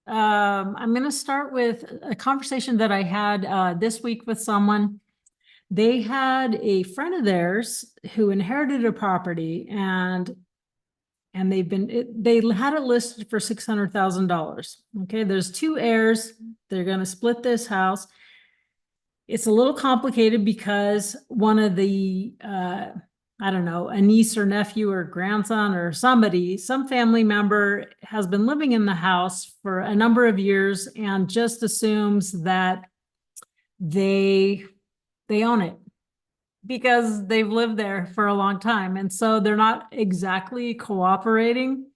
I'm going to start with a conversation that I had this week with someone. They had a friend of theirs who inherited a property, and they had it listed for $600,000. Okay, there's two heirs. They're going to split this house. It's a little complicated because one of the I don't know, a niece or nephew or grandson or somebody, some family member has been living in the house for a number of years and just assumes that they own it because they've lived there for a long time. And so they're not exactly cooperating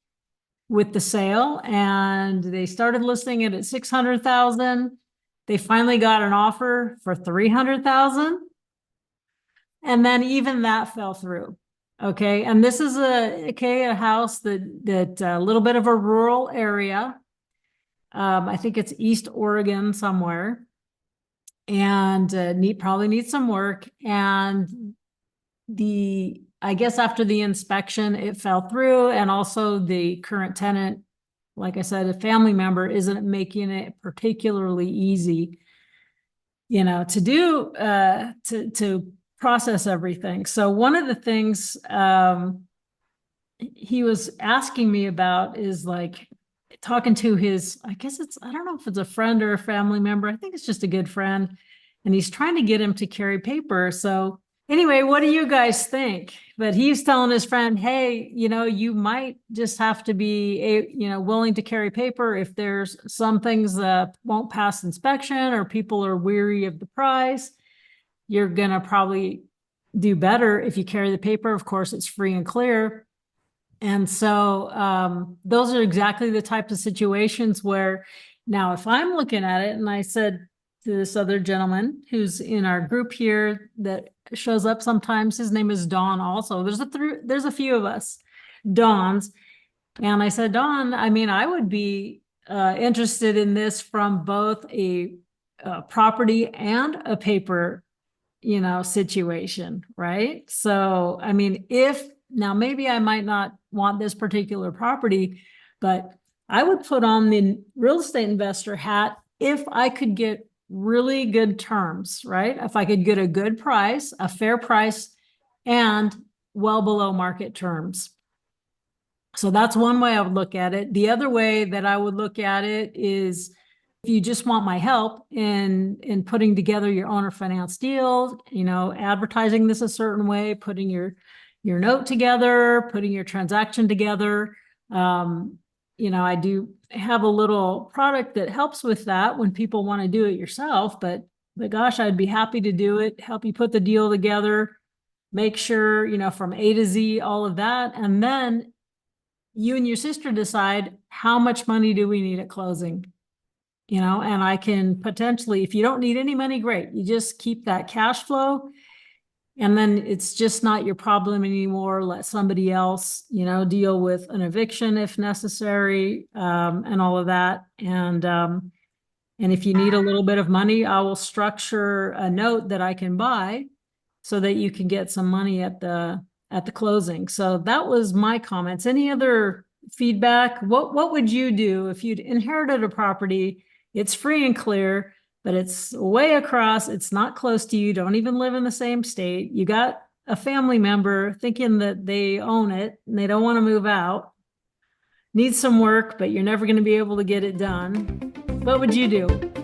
with the sale. And they started listing it at 600,000. They finally got an offer for 300,000. And then even that fell through. Okay. And this is a house that a little bit of a rural area. I think it's East Oregon somewhere, and probably needs some work. And I guess after the inspection, it fell through. And also the current tenant, like I said, a family member, isn't making it particularly easy, to do, to process everything. So one of the things he was asking me about is like talking to his, I don't know if it's a friend or a family member. I think it's just a good friend. And he's trying to get him to carry paper. So anyway, what do you guys think? But he's telling his friend, hey, you might just have to be, willing to carry paper if there's some things that won't pass inspection or people are weary of the price. You're going to probably do better if you carry the paper. Of course, it's free and clear. And so those are exactly the types of situations where now if I'm looking at it, and I said to this other gentleman who's in our group here that shows up sometimes, his name is Don also. There's a few of us, Dons. And I said, Don, I would be interested in this from both a property and a paper situation, right? So, now maybe I might not want this particular property, but I would put on the real estate investor hat if I could get really good terms, right? If I could get a good price, a fair price, and well below market terms. So that's one way I would look at it. The other way that I would look at it is if you just want my help in putting together your owner finance deal, advertising this a certain way, putting your note together, putting your transaction together. I do have a little product that helps with that when people want to do it yourself, but gosh, I'd be happy to do it, help you put the deal together, make sure, from A to Z, all of that. And then you and your sister decide how much money do we need at closing. And I can potentially, if you don't need any money, great. You just keep that cash flow, and then it's just not your problem anymore. Let somebody else, deal with an eviction if necessary, and all of that. And if you need a little bit of money, I will structure a note that I can buy so that you can get some money at the closing. So that was my comments. Any other feedback? What would you do if you'd inherited a property? It's free and clear, but it's way across. It's not close to you. Don't even live in the same state. You got a family member thinking that they own it and they don't want to move out. Needs some work, but you're never going to be able to get it done. What would you do?